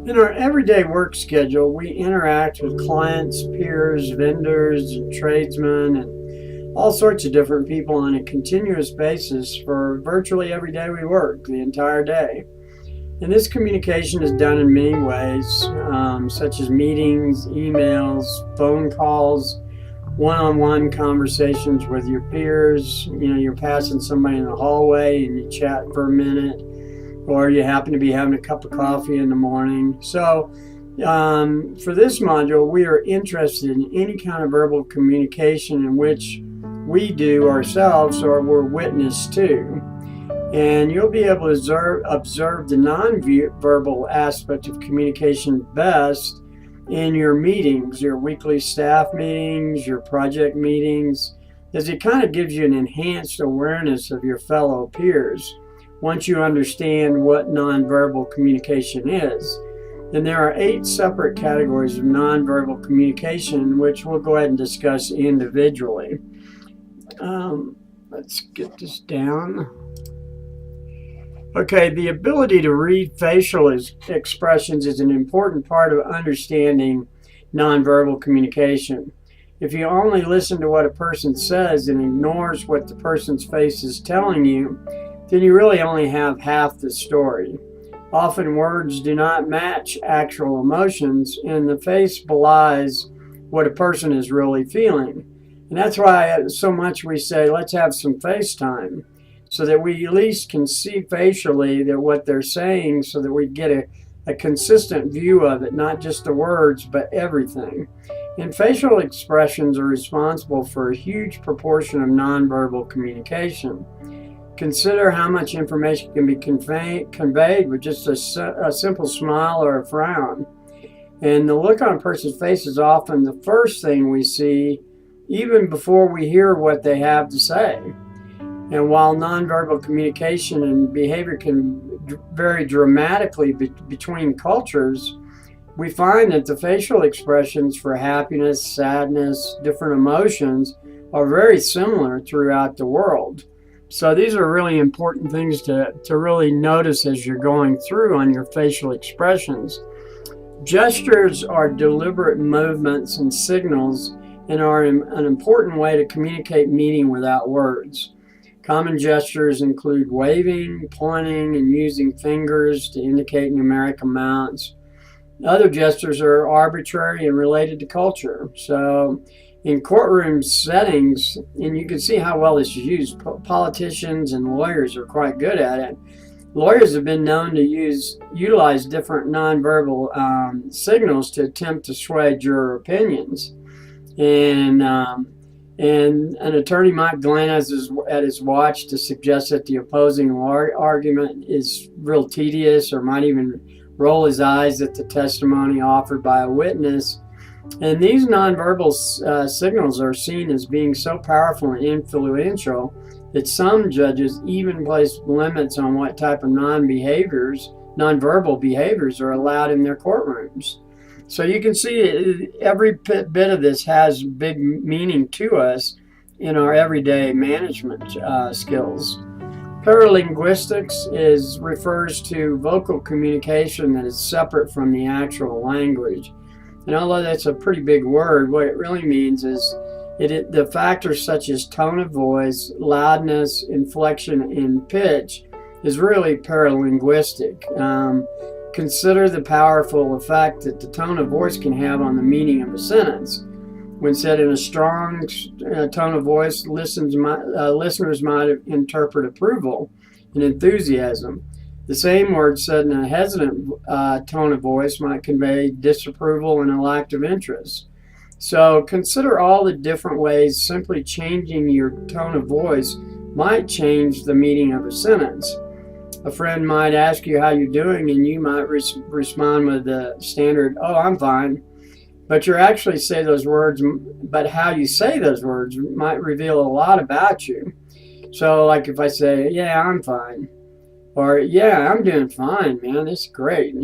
In our everyday work schedule, we interact with clients, peers, vendors, and tradesmen, and all sorts of different people on a continuous basis for virtually every day we work, the entire day. And this communication is done in many ways, such as meetings, emails, phone calls, one-on-one conversations with your peers. You're passing somebody in the hallway and you chat for a minute, or you happen to be having a cup of coffee in the morning. So for this module, we are interested in any kind of verbal communication in which we do ourselves or we're witness to. And you'll be able to observe the non-verbal aspect of communication best in your meetings, your weekly staff meetings, your project meetings, as it kind of gives you an enhanced awareness of your fellow peers once you understand what nonverbal communication is. And there are 8 separate categories of nonverbal communication, which we'll go ahead and discuss individually. Let's get this down. Okay, the ability to read facial expressions is an important part of understanding nonverbal communication. If you only listen to what a person says and ignores what the person's face is telling you, then you really only have half the story. Often words do not match actual emotions, and the face belies what a person is really feeling. And that's why so much we say, let's have some FaceTime, so that we at least can see facially that what they're saying, so that we get a consistent view of it, not just the words, but everything. And facial expressions are responsible for a huge proportion of nonverbal communication. Consider how much information can be conveyed with just a simple smile or a frown. And the look on a person's face is often the first thing we see, even before we hear what they have to say. And while nonverbal communication and behavior can vary dramatically between cultures, we find that the facial expressions for happiness, sadness, different emotions are very similar throughout the world. So these are really important things to really notice as you're going through on your facial expressions. Gestures are deliberate movements and signals and are an important way to communicate meaning without words. Common gestures include waving, pointing, and using fingers to indicate numeric amounts. Other gestures are arbitrary and related to culture. So in courtroom settings, and you can see how well this is used, politicians and lawyers are quite good at it. Lawyers have been known to utilize different nonverbal signals to attempt to sway juror opinions. And an attorney might glance at his watch to suggest that the opposing argument is real tedious, or might even roll his eyes at the testimony offered by a witness. And these nonverbal signals are seen as being so powerful and influential that some judges even place limits on what type of nonverbal behaviors are allowed in their courtrooms. So you can see every bit of this has big meaning to us in our everyday management skills. Paralinguistics refers to vocal communication that is separate from the actual language. And although that's a pretty big word, what it really means is the factors such as tone of voice, loudness, inflection, and pitch is really paralinguistic. Consider the powerful effect that the tone of voice can have on the meaning of a sentence. When said in a strong tone of voice, listeners might interpret approval and enthusiasm. The same word said in a hesitant tone of voice might convey disapproval and a lack of interest. So consider all the different ways simply changing your tone of voice might change the meaning of a sentence. A friend might ask you how you're doing, and you might respond with the standard, "Oh, I'm fine." But you actually say those words, but how you say those words might reveal a lot about you. So like if I say, "Yeah, I'm fine," or "Yeah, I'm doing fine, man, it's great,"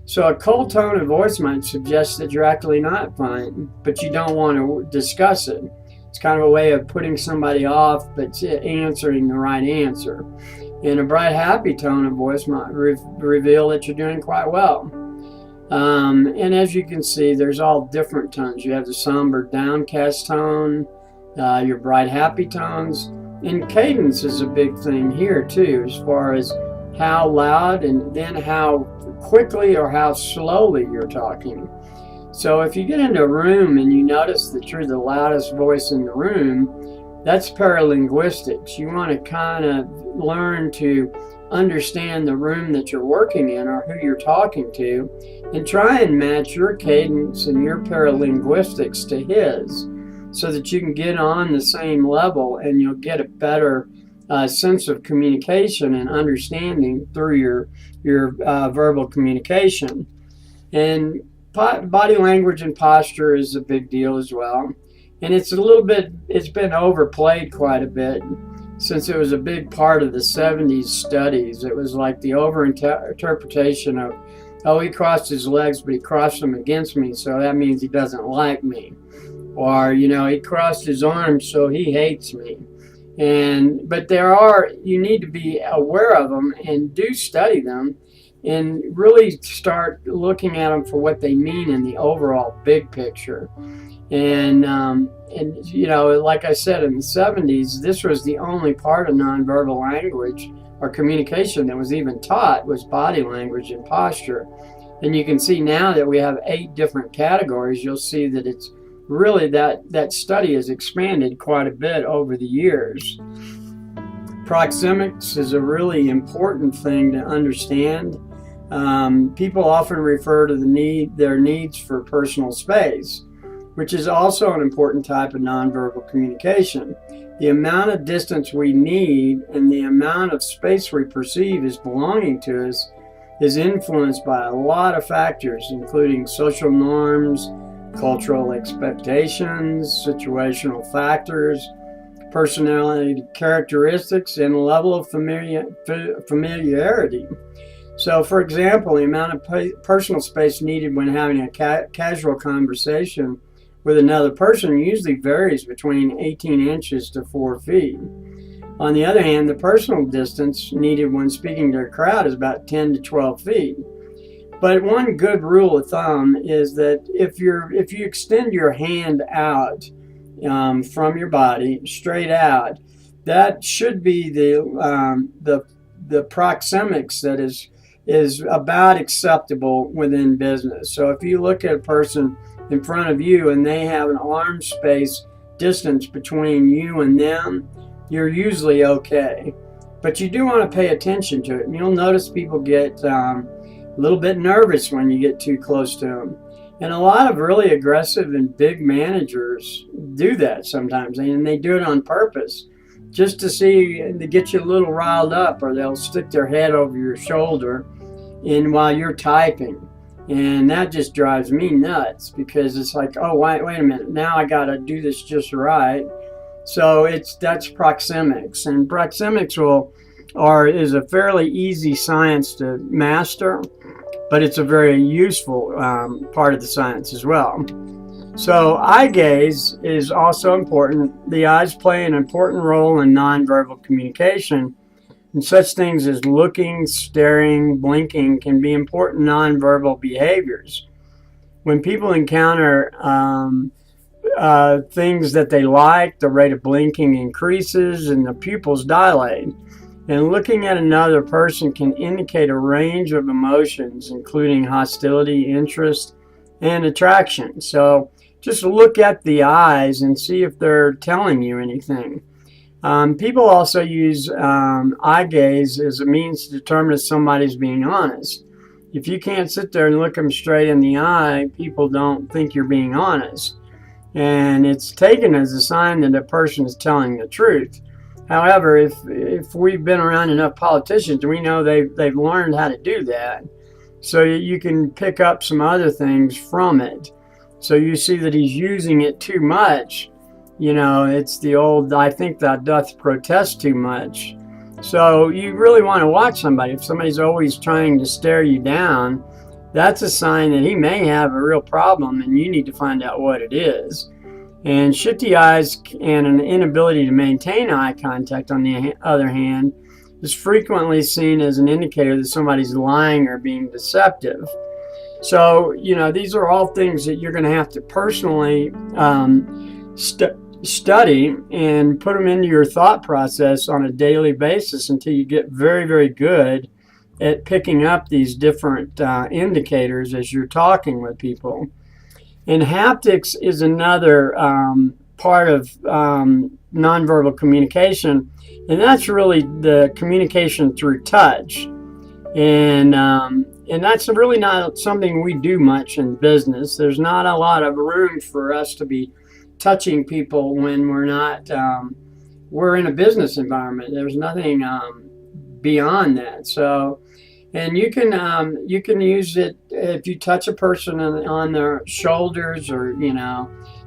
So a cold tone of voice might suggest that you're actually not fine, but you don't want to discuss it. It's kind of a way of putting somebody off, but answering the right answer. And a bright, happy tone of voice might reveal that you're doing quite well. And as you can see, there's all different tones. You have the somber, downcast tone, your bright, happy tones. And cadence is a big thing here, too, as far as how loud and then how quickly or how slowly you're talking. So if you get into a room and you notice that you're the loudest voice in the room, that's paralinguistics. You want to kind of learn to understand the room that you're working in or who you're talking to, and try and match your cadence and your paralinguistics to his, so that you can get on the same level and you'll get a better sense of communication and understanding through your verbal communication. And body language and posture is a big deal as well. And it's been overplayed quite a bit, since it was a big part of the 70s studies. It was like the over-interpretation of, oh, he crossed his legs, but he crossed them against me, so that means he doesn't like me. Or, he crossed his arms, so he hates me. But you need to be aware of them and do study them and really start looking at them for what they mean in the overall big picture. And like I said, in the 70s, this was the only part of nonverbal language or communication that was even taught, was body language and posture. And you can see now that we have 8 different categories. You'll see that it's really that study has expanded quite a bit over the years. Proxemics is a really important thing to understand. People often refer to their needs for personal space, which is also an important type of nonverbal communication. The amount of distance we need and the amount of space we perceive as belonging to us is influenced by a lot of factors, including social norms, cultural expectations, situational factors, personality characteristics, and level of familiarity. So, for example, the amount of personal space needed when having a casual conversation with another person usually varies between 18 inches to 4 feet. On the other hand, the personal distance needed when speaking to a crowd is about 10 to 12 feet. But one good rule of thumb is that if you extend your hand out from your body straight out, that should be the proxemics that is about acceptable within business. So if you look at a person in front of you and they have an arm space distance between you and them, you're usually okay. But you do want to pay attention to it. And you'll notice people get a little bit nervous when you get too close to them. And a lot of really aggressive and big managers do that sometimes. And they do it on purpose, just to get you a little riled up, or they'll stick their head over your shoulder while you're typing. And that just drives me nuts, because it's like, oh, wait a minute, now I got to do this just right. So that's proxemics. And proxemics is a fairly easy science to master, but it's a very useful part of the science as well. So eye gaze is also important. The eyes play an important role in nonverbal communication, and such things as looking, staring, blinking can be important nonverbal behaviors. When people encounter things that they like, the rate of blinking increases and the pupils dilate. And looking at another person can indicate a range of emotions, including hostility, interest, and attraction. So just look at the eyes and see if they're telling you anything. People also use eye gaze as a means to determine if somebody's being honest. If you can't sit there and look them straight in the eye, people don't think you're being honest. And it's taken as a sign that a person is telling the truth. However, if we've been around enough politicians, we know they've learned how to do that. So you can pick up some other things from it. So you see that he's using it too much. It's the old, I think thou doth protest too much. So you really want to watch somebody. If somebody's always trying to stare you down, that's a sign that he may have a real problem, and you need to find out what it is. And shifty eyes and an inability to maintain eye contact, on the other hand, is frequently seen as an indicator that somebody's lying or being deceptive. So, these are all things that you're going to have to personally study and put them into your thought process on a daily basis until you get very, very good at picking up these different indicators as you're talking with people. And haptics is another part of nonverbal communication, and that's really the communication through touch. And that's really not something we do much in business. There's not a lot of room for us to be touching people when we're in a business environment. There's nothing beyond that. So, and you can use it if you touch a person on their shoulders, or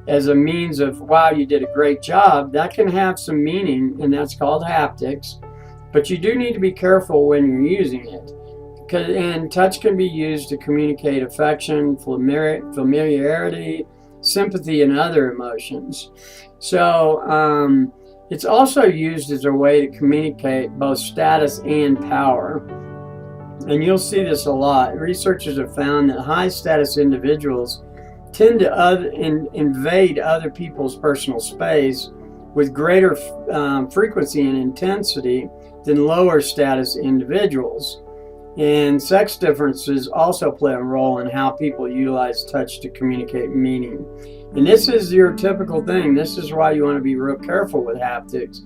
as a means of, wow, you did a great job. That can have some meaning, and that's called haptics. But you do need to be careful when you're using it. And touch can be used to communicate affection, familiarity, sympathy, and other emotions. So it's also used as a way to communicate both status and power. And you'll see this a lot. Researchers have found that high status individuals tend to invade other people's personal space with greater frequency and intensity than lower status individuals. And sex differences also play a role in how people utilize touch to communicate meaning. And this is your typical thing. This is why you want to be real careful with haptics,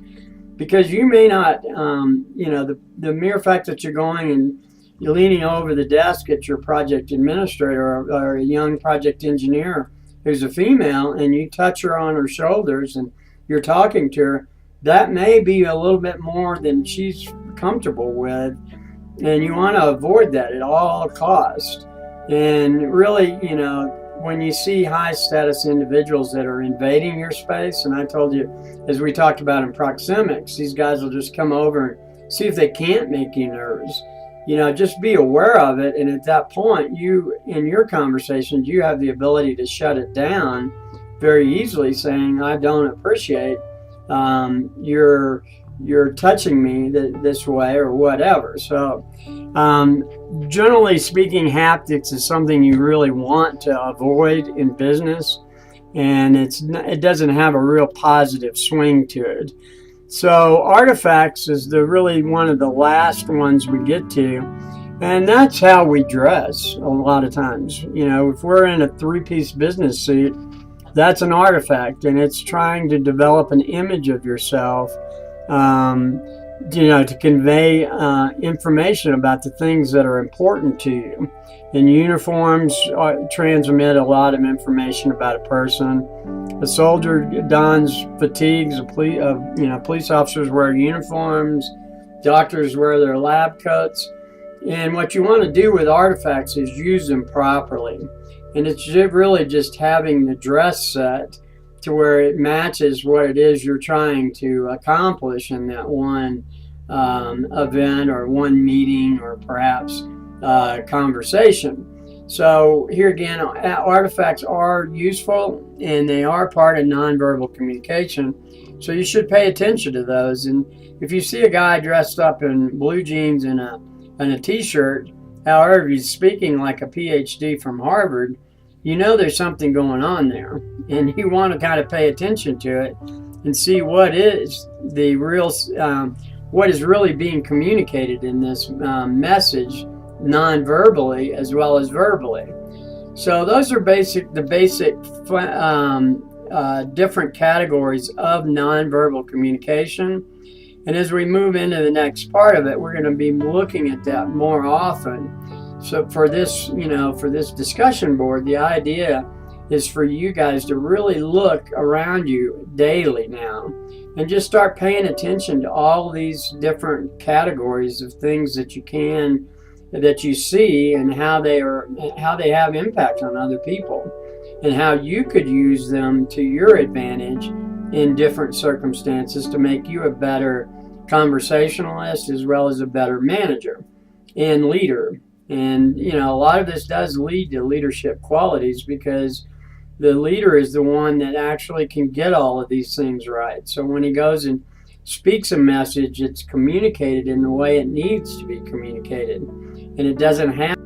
because you may not, the mere fact that you're going and you're leaning over the desk at your project administrator or a young project engineer who's a female, and you touch her on her shoulders and you're talking to her, that may be a little bit more than she's comfortable with. And you want to avoid that at all costs. And really, when you see high status individuals that are invading your space, and I told you, as we talked about in proxemics, these guys will just come over and see if they can't make you nervous. Just be aware of it. And at that point, in your conversations, you have the ability to shut it down very easily, saying, I don't appreciate you're touching me this way, or whatever. So generally speaking, haptics is something you really want to avoid in business, and it doesn't have a real positive swing to it. So artifacts is really one of the last ones we get to, and that's how we dress a lot of times. If we're in a three-piece business suit, that's an artifact, and it's trying to develop an image of yourself to convey information about the things that are important to you. And uniforms transmit a lot of information about a person. A soldier dons fatigues. Police officers wear uniforms. Doctors wear their lab coats. And what you want to do with artifacts is use them properly. And it's really just having the dress set to where it matches what it is you're trying to accomplish in that one event or one meeting, or perhaps conversation. So here again, artifacts are useful, and they are part of nonverbal communication. So you should pay attention to those. And if you see a guy dressed up in blue jeans and a t-shirt, however, he's speaking like a PhD from Harvard, there's something going on there, and you want to kind of pay attention to it and see what is really being communicated in this message, non-verbally as well as verbally. So those are the basic different categories of nonverbal communication. And as we move into the next part of it, we're going to be looking at that more often. So for this discussion board, the idea is for you guys to really look around you daily now and just start paying attention to all these different categories of things that you see, and how they have impact on other people, and how you could use them to your advantage in different circumstances to make you a better conversationalist as well as a better manager and leader. And a lot of this does lead to leadership qualities, because the leader is the one that actually can get all of these things right. So when he goes and speaks a message, it's communicated in the way it needs to be communicated, and it doesn't have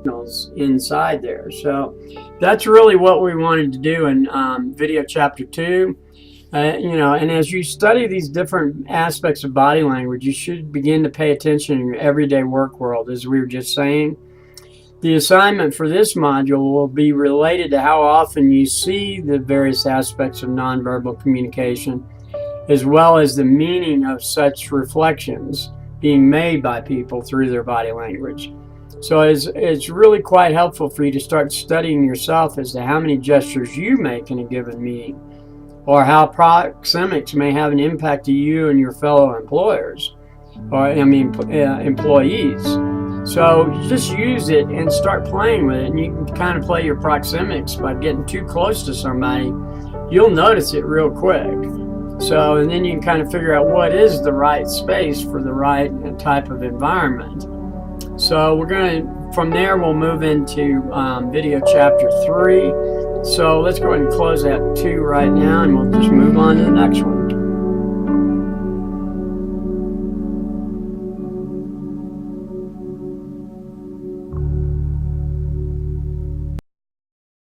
signals inside there. So that's really what we wanted to do in video chapter 2. And as you study these different aspects of body language, you should begin to pay attention in your everyday work world, as we were just saying. The assignment for this module will be related to how often you see the various aspects of nonverbal communication, as well as the meaning of such reflections being made by people through their body language. So it's really quite helpful for you to start studying yourself as to how many gestures you make in a given meeting, or how proxemics may have an impact to you and your fellow employers, or employees. So just use it and start playing with it, and you can kind of play your proxemics by getting too close to somebody. You'll notice it real quick. So, and then you can kind of figure out what is the right space for the right type of environment. So from there we'll move into video chapter 3. So let's go ahead and close that 2 right now, and we'll just move on to the next one.